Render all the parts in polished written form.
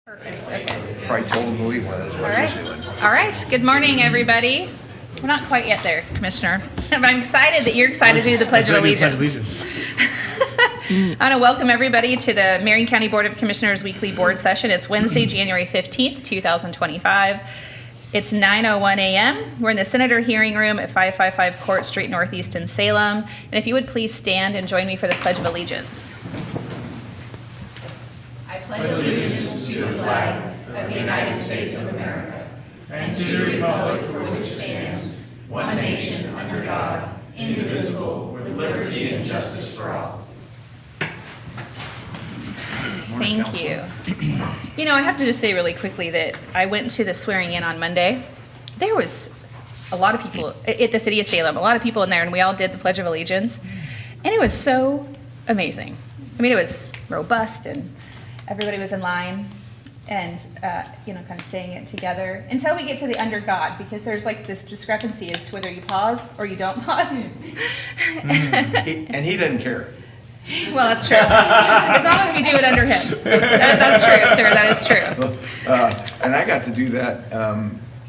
Perfect, okay. Probably told him who he was. All right. All right, good morning, everybody. We're not quite yet there, Commissioner, but I'm excited that you're excited to do the Pledge of Allegiance. I want to welcome everybody to the Marion County Board of Commissioners Weekly Board Session. It's Wednesday, January 15th, 2025. It's 9:01 a.m. We're in the Senator Hearing Room at 555 Court Street Northeast in Salem. And if you would please stand and join me for the Pledge of Allegiance. I pledge allegiance to the flag of the United States of America and to the republic for which it stands, one nation under God, indivisible, with liberty and justice for all. Thank you. You know, I have to just say really quickly that I went to the swearing in on Monday. There was a lot of people at the city of Salem, a lot of people in there, and we all did the Pledge of Allegiance. And it was so amazing. I mean, it was robust, and everybody was in line and, kind of saying it together until we get to the under God, because there's like this discrepancy as to whether you pause or you don't pause. And he didn't care. Well, that's true. As long as we do it under him. That's true, sir. That is true. And I got to do that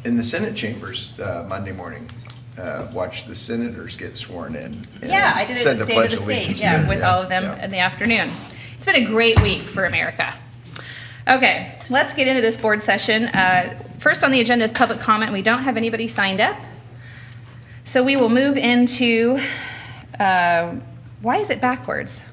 in the Senate chambers Monday morning. Watch the senators get sworn in. Yeah, I did it at the State of the State, with all of them in the afternoon. It's been a great week for America. Okay, let's get into this board session. First on the agenda is public comment. We don't have anybody signed up. So we will move into, why is it backwards?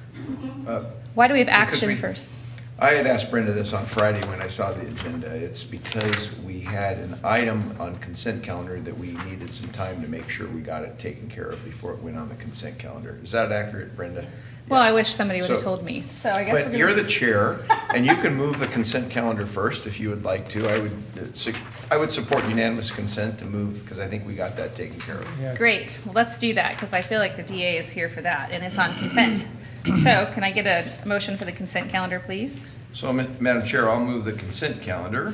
Why do we have action first? I had asked Brenda this on Friday when I saw the agenda. It's because we had an item on consent calendar that we needed some time to make sure we got it taken care of before it went on the consent calendar. Is that accurate, Brenda? Well, I wish somebody would have told me. So I guess. But you're the chair, and you can move the consent calendar first if you would like to. I would support unanimous consent to move, because I think we got that taken care of. Yeah. Great. Well, let's do that, because I feel like the DA is here for that, and it's on consent. So can I get a motion for the consent calendar, please? So, Madam Chair, I'll move the consent calendar.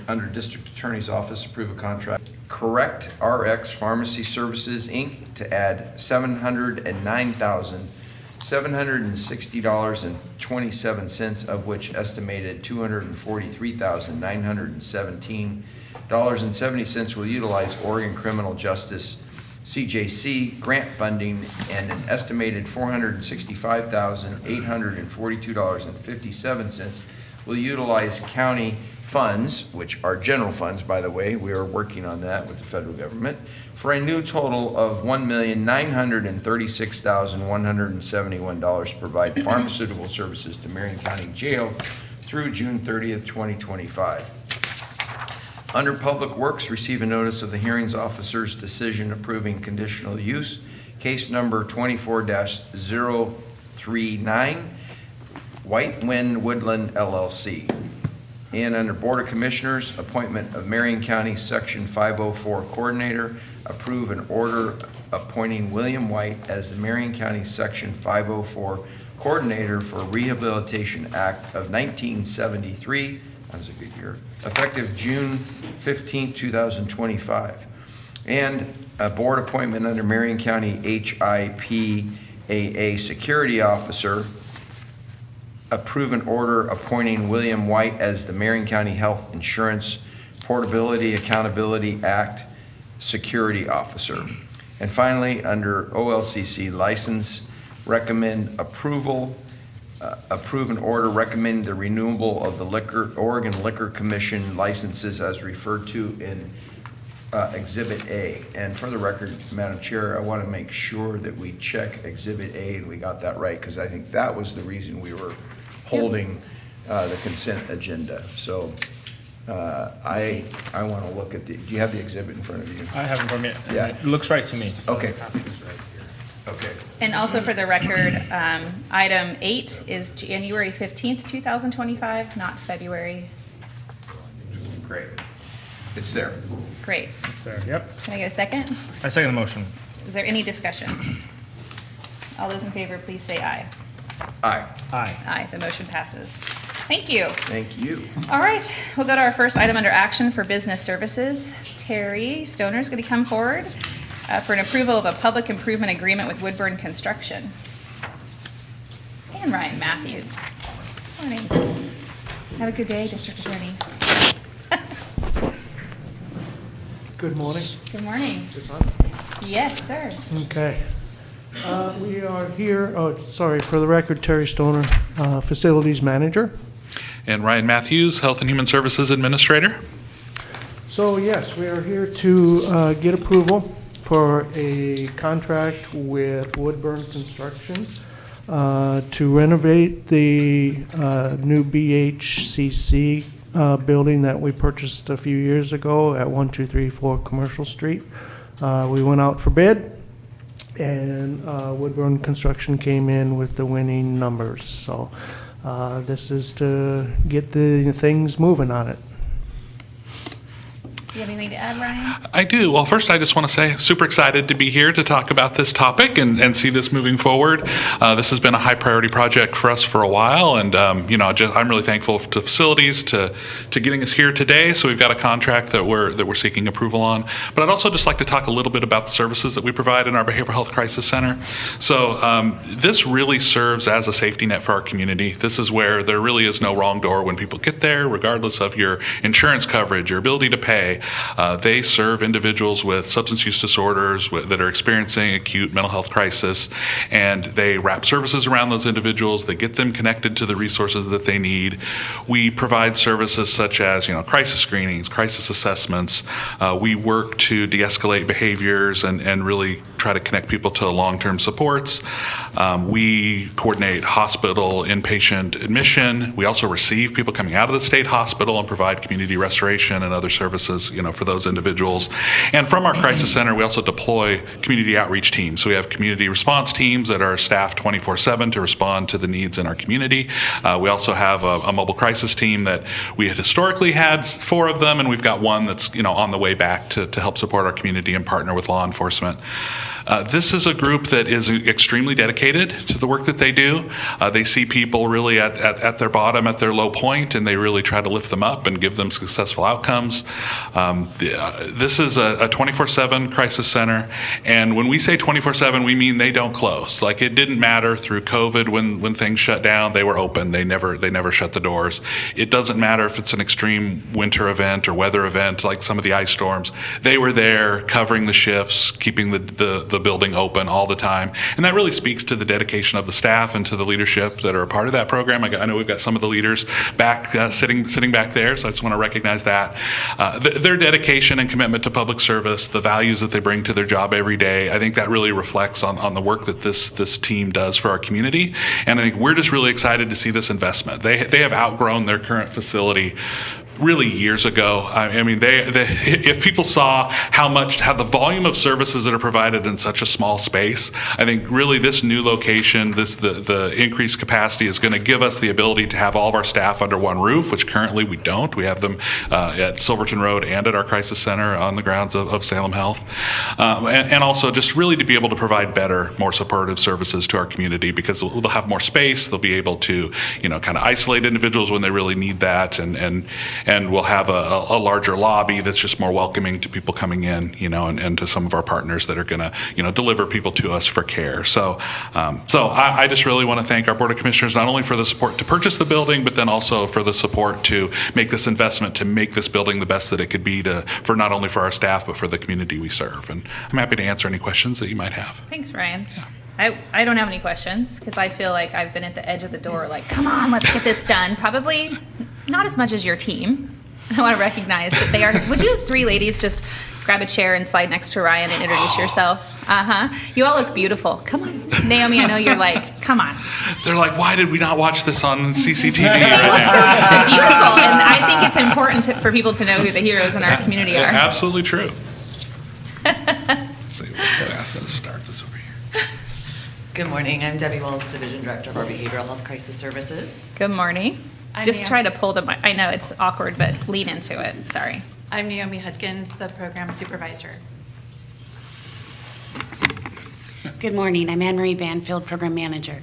Under District Attorney's Office, approve a contract. Correct RX Pharmacy Services, Inc. to add $709,760.27, of which estimated $243,917.70 will utilize Oregon Criminal Justice CJC grant funding, and an estimated $465,842.57 will utilize county funds, which are general funds, by the way. We are working on that with the federal government, for a new total of $1,936,171 to provide pharmaceutical services to Marion County Jail through June 30th, 2025. Under Public Works, receive a notice of the hearings officer's decision approving conditional use, case number 24-039, White Wind Woodland LLC. And under Board of Commissioners, appointment of Marion County Section 504 Coordinator, approve an order appointing William White as the Marion County Section 504 Coordinator for Rehabilitation Act of 1973. That was a good year. Effective June 15, 2025. And a board appointment under Marion County HIPAA Security Officer. Approve an order appointing William White as the Marion County Health Insurance Portability Accountability Act Security Officer. And finally, under OLCC license, recommend approval. Approve an order recommending the renewal of the Oregon Liquor Commission licenses as referred to in Exhibit A. And for the record, Madam Chair, I want to make sure that we check Exhibit A and we got that right, because I think that was the reason we were holding the consent agenda. So I want to look at do you have the exhibit in front of you? I have it from you. Yeah. It looks right to me. Okay. Okay. And also for the record, item 8 is January 15th, 2025, not February. Great. It's there. Great. It's there. Yep. Can I get a second? I second the motion. Is there any discussion? All those in favor, please say aye. Aye. Aye. Aye, the motion passes. Thank you. Thank you. All right, we'll go to our first item under action for business services. Terry Stoner is going to come forward for an approval of a public improvement agreement with Woodburn Construction. And Ryan Matthews. Morning. Have a good day, District Attorney. Good morning. Good morning. Is on? Yes, sir. Okay. We are here, for the record, Terry Stoner, Facilities Manager. And Ryan Matthews, Health and Human Services Administrator. So yes, we are here to get approval for a contract with Woodburn Construction to renovate the new BHCC building that we purchased a few years ago at 1234 Commercial Street. We went out for bid, and Woodburn Construction came in with the winning numbers. So this is to get the things moving on it. Do you have anything to add, Ryan? I do. Well, first, I just want to say super excited to be here to talk about this topic and see this moving forward. This has been a high priority project for us for a while, and I'm really thankful to facilities to getting us here today. So we've got a contract that we're seeking approval on. But I'd also just like to talk a little bit about the services that we provide in our Behavioral Health Crisis Center. So this really serves as a safety net for our community. This is where there really is no wrong door when people get there, regardless of your insurance coverage, your ability to pay. They serve individuals with substance use disorders that are experiencing acute mental health crisis, and they wrap services around those individuals. They get them connected to the resources that they need. We provide services such as, crisis screenings, crisis assessments. We work to de-escalate behaviors and really try to connect people to long-term supports. We coordinate hospital inpatient admission. We also receive people coming out of the state hospital and provide community restoration and other services, for those individuals. And from our crisis center, we also deploy community outreach teams. So we have community response teams that are staffed 24/7 to respond to the needs in our community. We also have a mobile crisis team that we had historically had 4 of them, and we've got one that's, on the way back to help support our community and partner with law enforcement. This is a group that is extremely dedicated to the work that they do. They see people really at their bottom, at their low point, and they really try to lift them up and give them successful outcomes. This is a 24/7 crisis center, and when we say 24/7, we mean they don't close. Like, it didn't matter through COVID when things shut down, they were open. They never shut the doors. It doesn't matter if it's an extreme winter event or weather event like some of the ice storms. They were there covering the shifts, keeping the building open all the time. And that really speaks to the dedication of the staff and to the leadership that are a part of that program. I know we've got some of the leaders back sitting back there, so I just want to recognize that. Their dedication and commitment to public service, the values that they bring to their job every day, I think that really reflects on the work that this team does for our community. And I think we're just really excited to see this investment. They have outgrown their current facility really years ago. I mean, if people saw how the volume of services that are provided in such a small space, I think really this new location, the increased capacity is going to give us the ability to have all of our staff under one roof, which currently we don't. We have them at Silverton Road and at our crisis center on the grounds of Salem Health. And also just really to be able to provide better, more supportive services to our community, because they'll have more space. They'll be able to, kind of isolate individuals when they really need that, and we'll have a larger lobby that's just more welcoming to people coming in, and to some of our partners that are going to, deliver people to us for care. So I just really want to thank our Board of Commissioners not only for the support to purchase the building, but then also for the support to make this investment, to make this building the best that it could be for not only for our staff, but for the community we serve. And I'm happy to answer any questions that you might have. Thanks, Ryan. Yeah. I don't have any questions because I feel like I've been at the edge of the door like, come on, let's get this done. Probably not as much as your team. I want to recognize that they are. Would you three ladies just grab a chair and slide next to Ryan and introduce yourself? You all look beautiful. Come on. Naomi, I know you're like, come on. They're like, why did we not watch this on CCTV They right look so now? beautiful, and I think it's important for people to know who the heroes in our community are. Absolutely true. Let's start this over here. Good morning. I'm Debbie Wells, Division Director of our Behavioral Health Crisis Services. Good morning. Just try to pull the mic. I know it's awkward, but lean into it. Sorry. I'm Naomi Hudkins, the Program Supervisor. Good morning. I'm Anne Marie Banfield, Program Manager.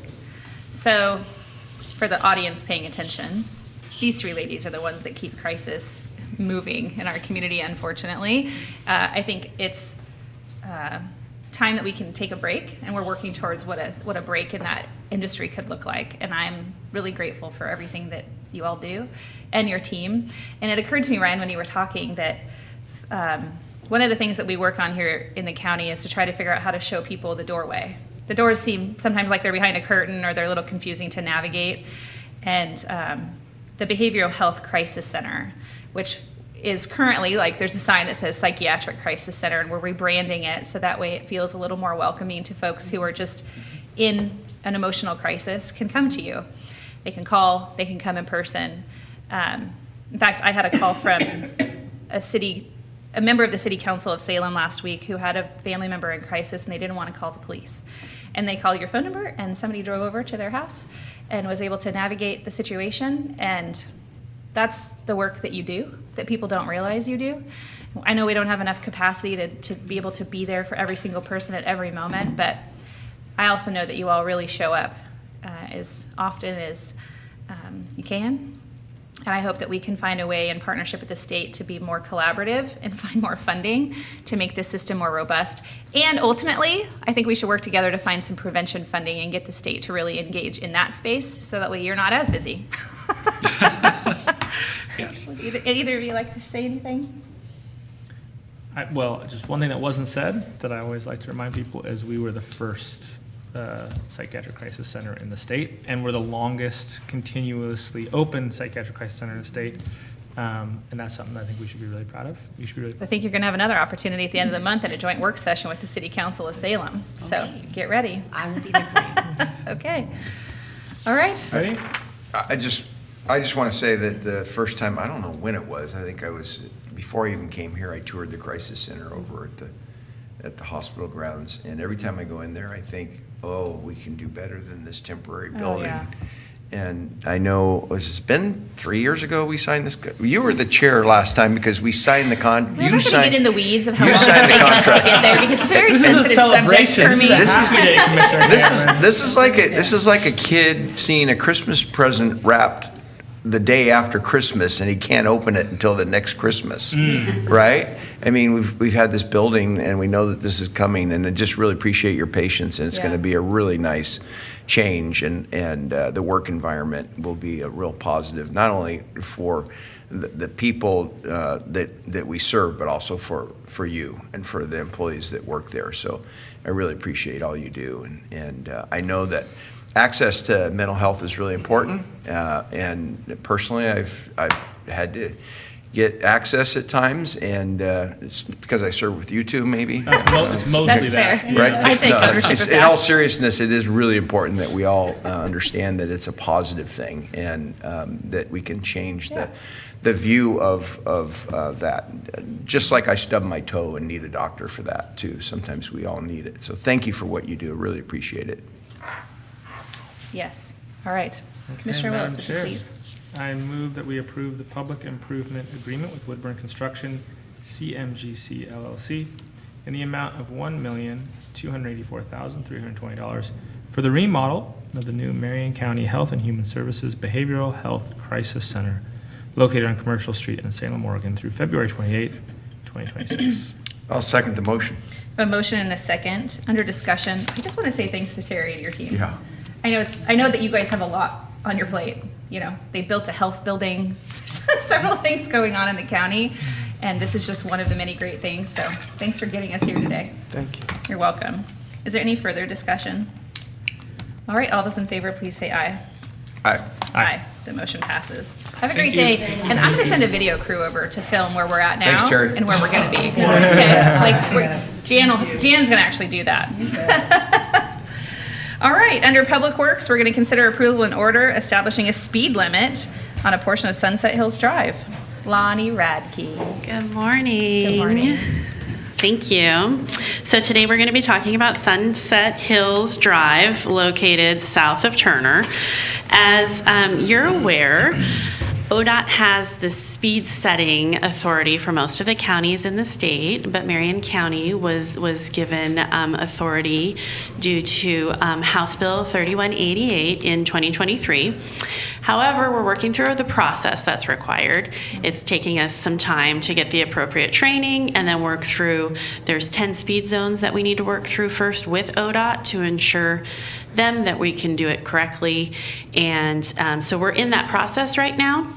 So, for the audience paying attention, these three ladies are the ones that keep crisis moving in our community, unfortunately. I think it's time that we can take a break, and we're working towards what a break in that industry could look like. And I'm really grateful for everything that you all do and your team. And it occurred to me, Ryan, when you were talking that one of the things that we work on here in the county is to try to figure out how to show people the doorway. The doors seem sometimes like they're behind a curtain or they're a little confusing to navigate. And the Behavioral Health Crisis Center, which is currently, like, there's a sign that says Psychiatric Crisis Center, and we're rebranding it so that way it feels a little more welcoming to folks who are just in an emotional crisis can come to you. They can call, they can come in person. In fact, I had a call from a member of the City Council of Salem last week who had a family member in crisis and they didn't want to call the police. And they called your phone number and somebody drove over to their house and was able to navigate the situation. And that's the work that you do, that people don't realize you do. I know we don't have enough capacity to be able to be there for every single person at every moment, but I also know that you all really show up as often as you can. And I hope that we can find a way in partnership with the state to be more collaborative and find more funding to make this system more robust. And ultimately, I think we should work together to find some prevention funding and get the state to really engage in that space so that way you're not as busy. Yes. Either of you like to say anything? Well, just one thing that wasn't said that I always like to remind people is we were the first psychiatric crisis center in the state, and we're the longest continuously open psychiatric crisis center in the state. And that's something that I think we should be really proud of. You should be really I think you're going to have another opportunity at the end of the month at a joint work session with the City Council of Salem. So Okay. get ready. I will be there for you. Okay. All right. ready. I just want to say that the first time, I don't know when it was, I think I was, before I even came here, I toured the crisis center over at the hospital grounds. And every time I go in there, I think, oh, we can do better than this temporary building. yeah. And I know, it's been 3 years ago we signed this, you were the chair last time because we signed the We're not going to get in the weeds of how you long it's signed the taken us to contract. get there because it's a very This is a sensitive subject celebration. for This me. is a happy day, Commissioner Cameron. This is like a kid seeing a Christmas present wrapped the day after Christmas and he can't open it until the next Christmas, right? I mean, we've had this building and we know that this is coming, and I just really appreciate your patience, and it's going to be a really nice change, and the work environment will be a real positive, not only for the people that we serve, but also for you and for the employees that work there. So I really appreciate all you do, and I know that access to mental health is really important, and personally, I've had to get access at times, and it's because I serve with you two, maybe. It's mostly That's that. fair. Right? I take ownership of In all that. seriousness, it is really important that we all understand that it's a positive thing, and that we can change the view of that. Just like I stubbed my toe and need a doctor for that too. Sometimes we all need it. So thank you for what you do. I really appreciate it. Yes. All right. Okay, Commissioner Madam Willis, would you Chair. please? I move that we approve the public improvement agreement with Woodburn Construction, CMGC LLC, in the amount of $1,284,320 for the remodel of the new Marion County Health and Human Services Behavioral Health Crisis Center located on Commercial Street in Salem, Oregon through February 28, 2026. I'll second the motion. A motion and a second. Under discussion, I just want to say thanks to Terry and your team. Yeah. I know that you guys have a lot on your plate. You know, they built a health building, several things going on in the county, and this is just one of the many great things. So thanks for getting us here today. Thank you. You're welcome. Is there any further discussion? All right, all those in favor, please say aye. Aye. Aye. The motion passes. Have a great day. And I'm going to send a video crew over to film where we're at now. Thanks, Terry. And where we're going to be. Okay? Jan's going to actually do that. All right, under Public Works, we're going to consider approval and order establishing a speed limit on a portion of Sunset Hills Drive. Lonnie Radke. Good morning. Good morning. Thank you. So today we're going to be talking about Sunset Hills Drive, located south of Turner. As you're aware, ODOT has the speed setting authority for most of the counties in the state, but Marion County was given authority due to House Bill 3188 in 2023. However, we're working through the process that's required. It's taking us some time to get the appropriate training and then work through, there's 10 speed zones that we need to work through first with ODOT to ensure them that we can do it correctly. And so we're in that process right now.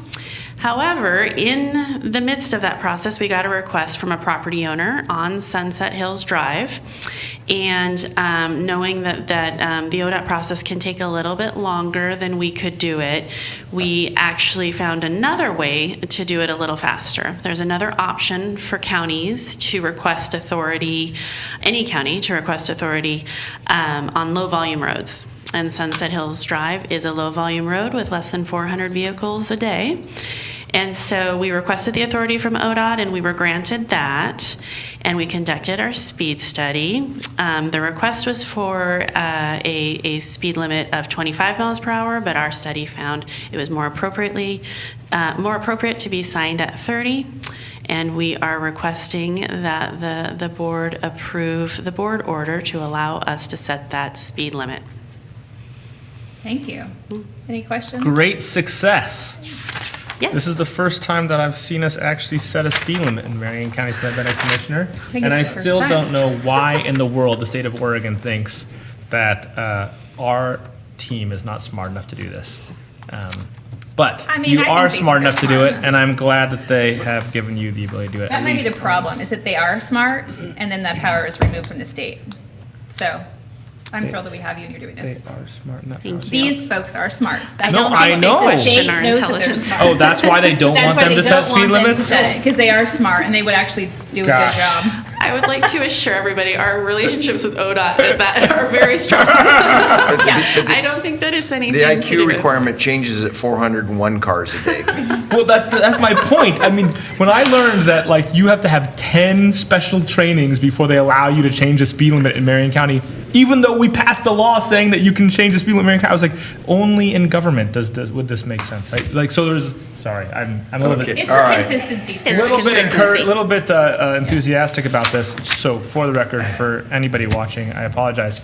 However, in the midst of that process, we got a request from a property owner on Sunset Hills Drive. And knowing that the ODOT process can take a little bit longer than we could do it, we actually found another way to do it a little faster. There's another option for counties to request authority, any county to request authority on low-volume roads. And Sunset Hills Drive is a low-volume road with less than 400 vehicles a day. And so we requested the authority from ODOT, and we were granted that, and we conducted our speed study. The request was for a speed limit of 25 miles per hour, but our study found it was more appropriate to be signed at 30. And we are requesting that the board approve the board order to allow us to set that speed limit. Thank you. Any questions? Great success. Yes. This is the first time that I've seen us actually set a speed limit in Marion County, so I've been a commissioner. think And I it's the first still time. don't know why in the world the state of Oregon thinks that our team is not smart enough to do this. But I mean, you I think are they smart think enough to they're do it, smart. and I'm glad that they have given you the ability to do it. That at might be least the problem, is that they are smart, and then that power is removed from the state. So, I'm thrilled that we have you and you're doing They this. are smart enough. Thank you. These folks are smart. That's No, the I thing. know. The state Question our knows that they're intelligence. smart. Oh, that's why they don't That's want why them they to set don't speed want them to limits? set it, because they are smart and they would actually do a Gosh. good job. I would like to assure everybody our relationships with ODOT that are very strong. I don't think that it's anything The to do IQ with- requirement changes at 401 cars a day. Well, that's my point. I mean, when I learned that like you have to have 10 special trainings before they allow you to change the speed limit in Marion County, even though we passed a law saying that you can change the speed limit in Marion County, I was like, only in government would this make sense. I'm a little Okay. bit It's All for right. consistency. It's Sarah. consistency. enthusiastic about this. So for the record, for anybody watching, I apologize.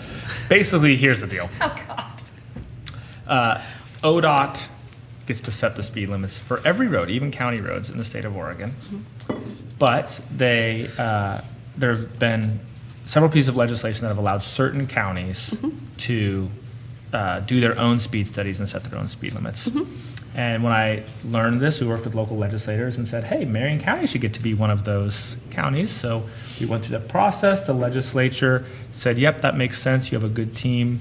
Basically, here's the deal. Oh, God. ODOT gets to set the speed limits for every road, even county roads in the state of Oregon. But there have been several pieces of legislation that have allowed certain counties to do their own speed studies and set their own speed limits. And when I learned this, we worked with local legislators and said, hey, Marion County should get to be one of those counties. So we went through the process. The legislature said, yep, that makes sense. You have a good team.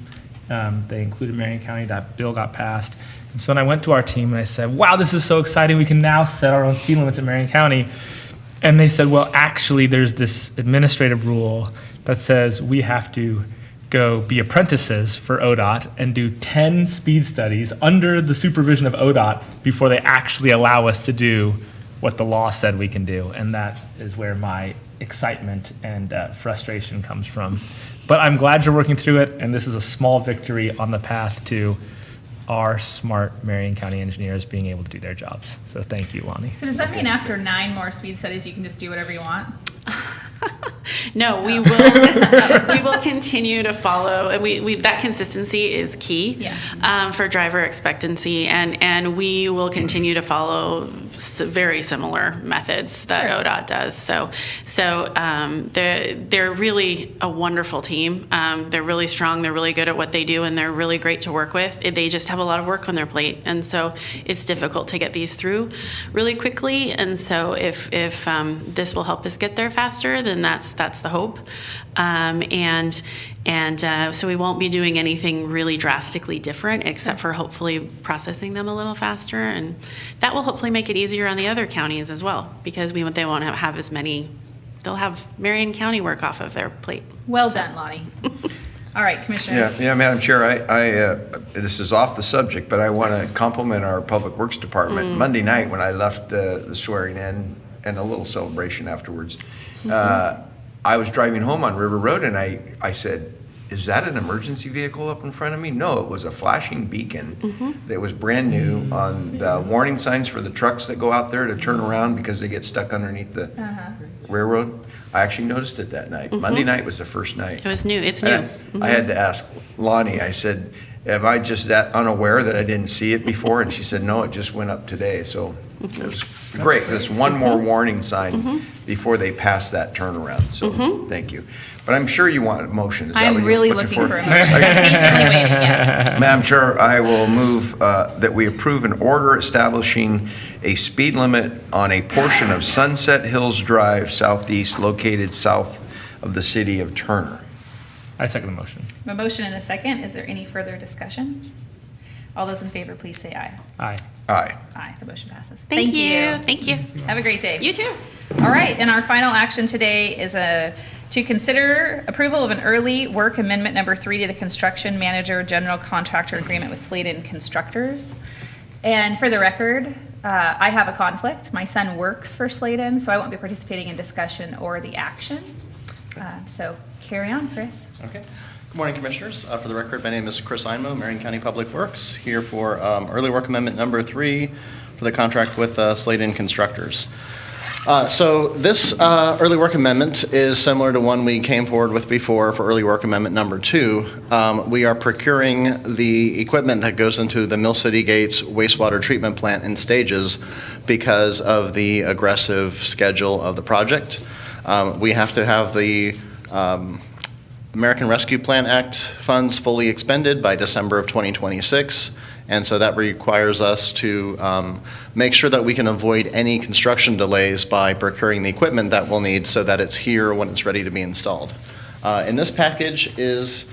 They included Marion County. That bill got passed. And so then I went to our team and I said, wow, this is so exciting. We can now set our own speed limits in Marion County. And they said, well, actually, there's this administrative rule that says we have to go be apprentices for ODOT and do 10 speed studies under the supervision of ODOT before they actually allow us to do what the law said we can do. And that is where my excitement and frustration comes from. But I'm glad you're working through it, and this is a small victory on the path to our smart Marion County engineers being able to do their jobs. So thank you, Lonnie. So does that mean after 9 more speed studies, you can just do whatever you want? No, we will continue to follow, and we that consistency is key for driver expectancy, and we will continue to follow very similar methods that Sure. ODOT does. So they're really a wonderful team. They're really strong. They're really good at what they do, and they're really great to work with. They just have a lot of work on their plate, and so it's difficult to get these through really quickly. And so if this will help us get there faster, then that's the hope. So we won't be doing anything really drastically different, except for hopefully processing them a little faster, and that will hopefully make it easier on the other counties as well, because they won't have as many. They'll have Marion County work off of their plate. Well done, Lonnie. All right, Commissioner. Yeah, Madam Chair, I this is off the subject, but I want to compliment our Public Works Department. Monday night, when I left the swearing in and a little celebration afterwards, I was driving home on River Road, and I said, is that an emergency vehicle up in front of me? No, it was a flashing beacon that was brand new on the warning signs for the trucks that go out there to turn around because they get stuck underneath the railroad. I actually noticed it that night. Monday night was the first night. It was new. It's new. I had to ask Lonnie, I said, am I just that unaware that I didn't see it before? And she said, no, it just went up today. So it was great. That's one more warning sign before they pass that turnaround. So thank you. But I'm sure you want a motion. Is that what I'm you're really looking for? for a motion. I'm patiently waiting, yes. Madam Chair, I will move that we approve an order establishing a speed limit on a portion of Sunset Hills Drive Southeast located south of the city of Turner. I second the motion. A motion and a second. Is there any further discussion? All those in favor, please say aye. Aye. Aye. Aye, the motion passes. Thank you. Thank you. Have a great day. You too. All right, and our final action today is to consider approval of an early work amendment number 3 to the construction manager general contractor agreement with Sladen Constructors. And for the record, I have a conflict. My son works for Sladen, so I won't be participating in discussion or the action. So carry on, Chris. Okay. Good morning, Commissioners. For the record, my name is Chris Einmo, Marion County Public Works, here for early work amendment number 3 for the contract with Sladen Constructors. So this early work amendment is similar to one we came forward with before for early work amendment number 2. We are procuring the equipment that goes into the Mill City Gates wastewater treatment plant in stages because of the aggressive schedule of the project. We have to have the American Rescue Plan Act funds fully expended by December of 2026. And so that requires us to make sure that we can avoid any construction delays by procuring the equipment that we'll need so that it's here when it's ready to be installed. In this package is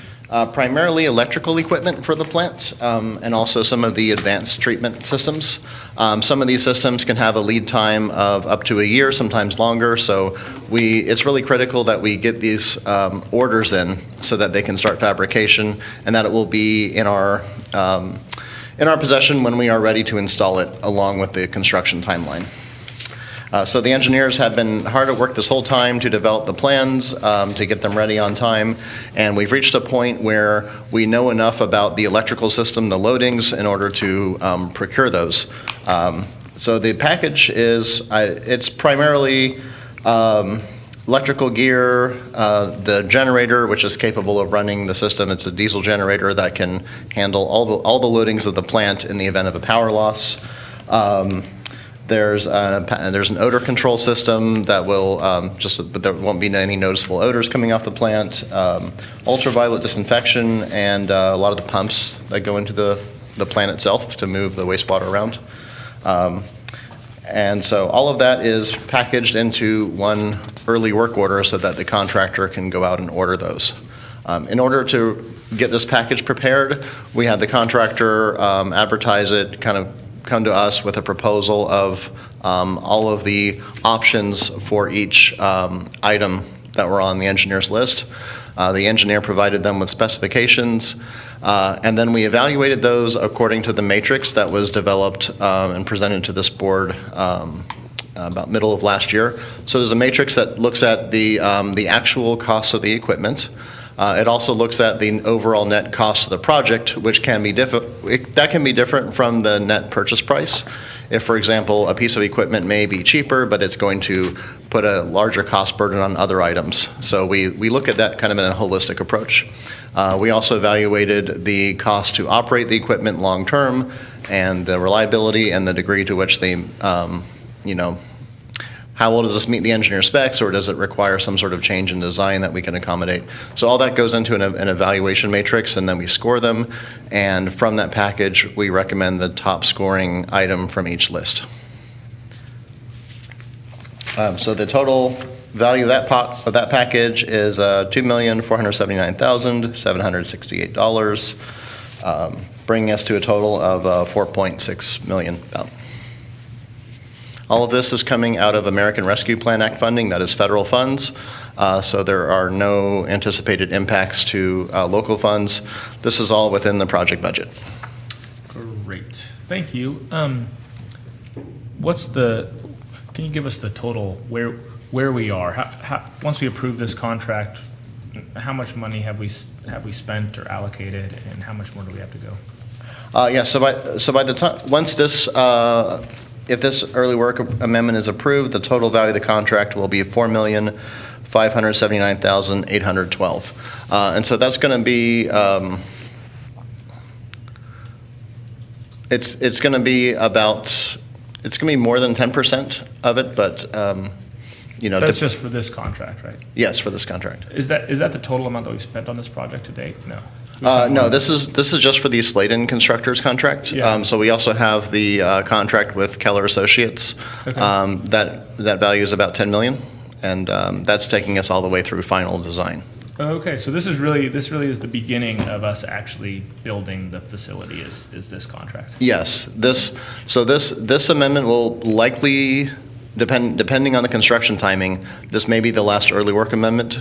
primarily electrical equipment for the plant and also some of the advanced treatment systems. Some of these systems can have a lead time of up to a year, sometimes longer. So it's really critical that we get these orders in so that they can start fabrication and that it will be in our possession when we are ready to install it, along with the construction timeline. So the engineers have been hard at work this whole time to develop the plans, to get them ready on time, and we've reached a point where we know enough about the electrical system, the loadings, in order to procure those. So the package is, it's primarily electrical gear, the generator, which is capable of running the system. It's a diesel generator that can handle all the loadings of the plant in the event of a power loss. There's an odor control system that will but there won't be any noticeable odors coming off the plant. Ultraviolet disinfection and a lot of the pumps that go into the plant itself to move the wastewater around. And so all of that is packaged into one early work order so that the contractor can go out and order those. In order to get this package prepared, we had the contractor advertise it, kind of come to us with a proposal of all of the options for each item that were on the engineer's list. The engineer provided them with specifications, and then we evaluated those according to the matrix that was developed and presented to this board about middle of last year. So there's a matrix that looks at the actual cost of the equipment. It also looks at the overall net cost of the project, which can be different from the net purchase price. If, for example, a piece of equipment may be cheaper, but it's going to put a larger cost burden on other items. So we look at that kind of in a holistic approach. We also evaluated the cost to operate the equipment long-term and the reliability and the degree to which they, how well does this meet the engineer specs, or does it require some sort of change in design that we can accommodate? So all that goes into an evaluation matrix, and then we score them. And from that package, we recommend the top scoring item from each list. So the total value of that package is $2,479,768, bringing us to a total of $4.6 million. All of this is coming out of American Rescue Plan Act funding, that is federal funds, so there are no anticipated impacts to local funds. This is all within the project budget. Great, thank you. Can you give us the total where we are? How, once we approve this contract, how much money have we spent or allocated, and how much more do we have to go? Yeah, so by the time, once this, if this early work amendment is approved, the total value of the contract will be $4,579,812. And so that's going to be It's going to be more than 10% of it, but, That's just for this contract, right? yes, for this contract. Is that the total amount that we've spent on this project to date? No. No, this is just for the Sladen Constructors contract. Yeah. So we also have the contract with Keller Associates. Okay. That value is about $10 million, and that's taking us all the way through final design. Okay, so this really is the beginning of us actually building the facility, is this contract? Yes, this amendment will likely, depending on the construction timing, this may be the last early work amendment,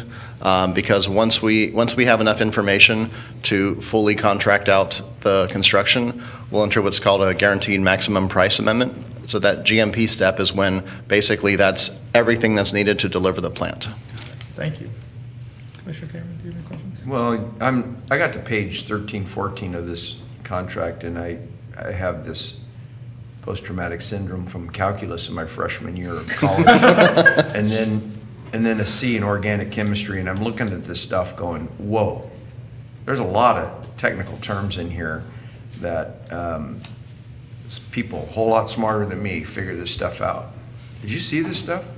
because once we have enough information to fully contract out the construction, we'll enter what's called a guaranteed maximum price amendment. So that GMP step is when basically that's everything that's needed to deliver the plant. Thank you. Commissioner Cameron, do you have any questions? Well, I got to page 13, 14 of this contract, and I have this post-traumatic syndrome from calculus in my freshman year of college. and then a C in organic chemistry, and I'm looking at this stuff going, whoa, there's a lot of technical terms in here that people a whole lot smarter than me figure this stuff out. Did you see this stuff?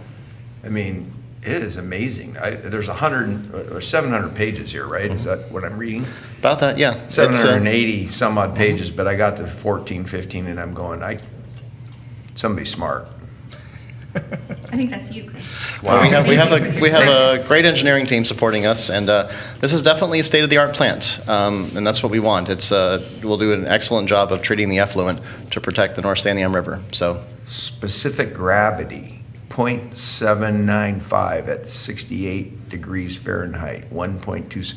I mean, it is amazing. There's 100 or 700 pages here, right? Is that what I'm reading? About that, yeah. 780 some odd pages, but I got to 14, 15, and I'm going, somebody smart. I think that's you, Chris. Well, we have Thank you for we your have a service. great engineering team supporting us, and this is definitely a state-of-the-art plant, and that's what we want. We'll do an excellent job of treating the effluent to protect the North Santiam River. So, Specific gravity, 0.795 at 68 degrees Fahrenheit, 1.2.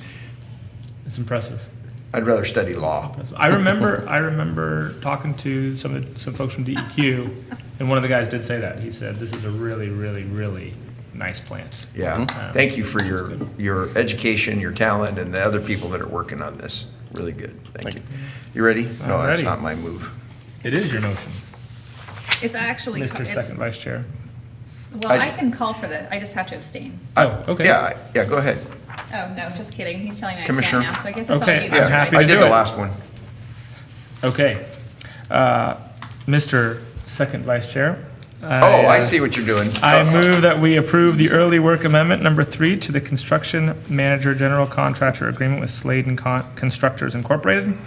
It's impressive. I'd rather study law. I remember talking to some folks from DEQ, and one of the guys did say that. He said, this is a really, really, really nice plant. Yeah. Thank you for your education, your talent, and the other people that are working on this. Really good. Thank you. You ready? No, that's Alrighty. not my move. It is your motion, It's actually, Mr. Second Vice Chair. well, I can call for I just have to abstain. Oh, okay. Yeah, go ahead. Oh, no, just kidding. He's telling me I Commissioner. can't now, so I guess it's all Okay, you. I'm Mr. happy Vice I to did do the it. last one. Okay. Mr. Second Vice Chair. I see what you're doing. I move that we approve the early work amendment number 3 to the construction manager general contractor agreement with Sladen Constructors Incorporated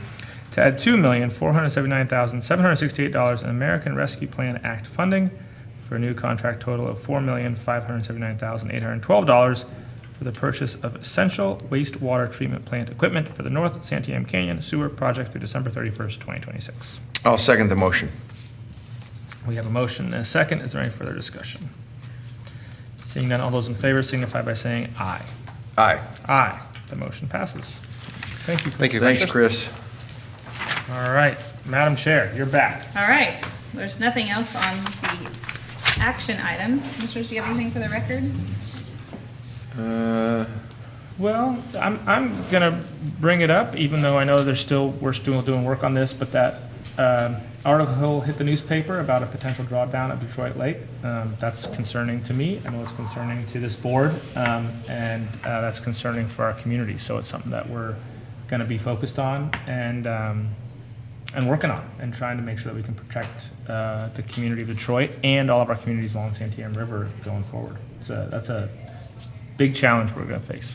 to add $2,479,768 in American Rescue Plan Act funding for a new contract total of $4,579,812 for the purchase of essential wastewater treatment plant equipment for the North Santiam Canyon Sewer Project through December 31st, 2026. I'll second the motion. We have a motion and a second. Is there any further discussion? Seeing none, all those in favor signify by saying aye. Aye. Aye. The motion passes. Thank you. thank you. Thanks, Chris. All right, Madam Chair, you're back. All right, there's nothing else on the action items. Commissioners, do you have anything for the record? Well, I'm gonna bring it up, even though I know we're still doing work on this, but that article hit the newspaper about a potential drawdown at Detroit Lake. That's concerning to me. I know it's concerning to this board, and that's concerning for our community. So it's something that we're gonna be focused on and working on, and trying to make sure that we can protect the community of Detroit and all of our communities along the Santiam River going forward. That's a big challenge we're gonna face.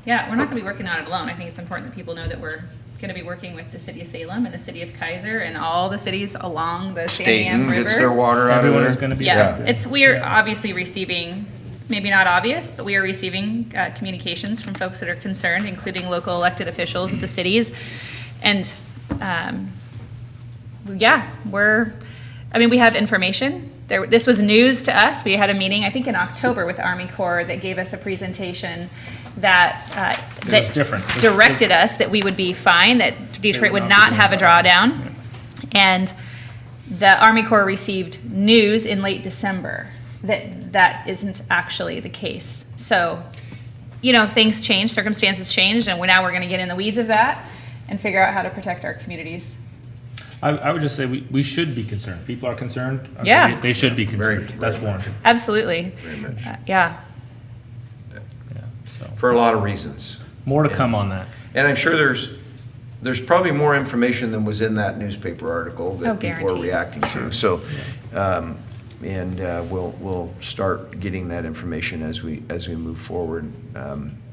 Yeah, we're not going to be working on it alone. I think it's important that people know that we're going to be working with the city of Salem and the city of Kaiser and all the cities along the Santiam Staten River. gets their water out of Everyone there. is gonna be Yeah, affected. we're Yeah. obviously receiving, maybe not obvious, but we are receiving communications from folks that are concerned, including local elected officials at the cities. And, yeah, we have information. This was news to us. We had a meeting, I think in October, with the Army Corps that gave us a presentation that, It was different. directed us that we would be fine, that Detroit would not have a drawdown. And the Army Corps received news in late December that that isn't actually the case. So, things change, circumstances changed, and now we're going to get in the weeds of that and figure out how to protect our communities. I would just say we should be concerned. People are concerned. Yeah. They should be concerned. Very That's warranted. Absolutely. Very much. Yeah. Yeah, so For a lot of reasons. more to come on that. And I'm sure there's there's probably more information than was in that newspaper article Oh, that people are guaranteed. reacting to. So, we'll start getting that information as we move forward.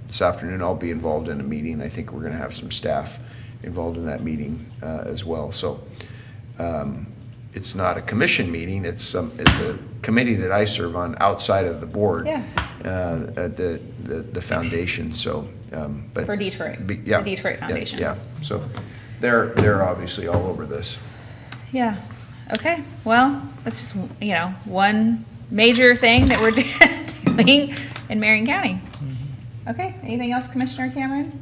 This afternoon, I'll be involved in a meeting. I think we're going to have some staff involved in that meeting as well. So, it's not a commission meeting. It's a committee that I serve on outside of the board. Yeah. At the foundation. So, but For Detroit, yeah, the Detroit yeah, Foundation. Yeah. So, they're obviously all over this. Yeah, okay, well, that's just, one major thing that we're doing in Marion County. Okay, anything else, Commissioner Cameron?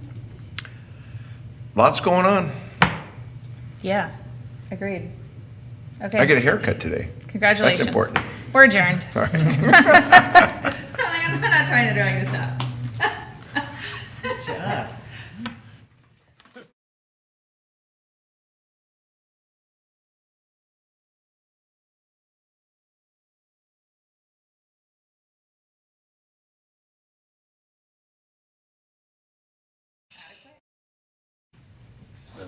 Lots going on. Yeah, agreed. Okay. I get a haircut today. Congratulations. That's important. We're adjourned. All right. I'm not trying to drag this out. Good job. So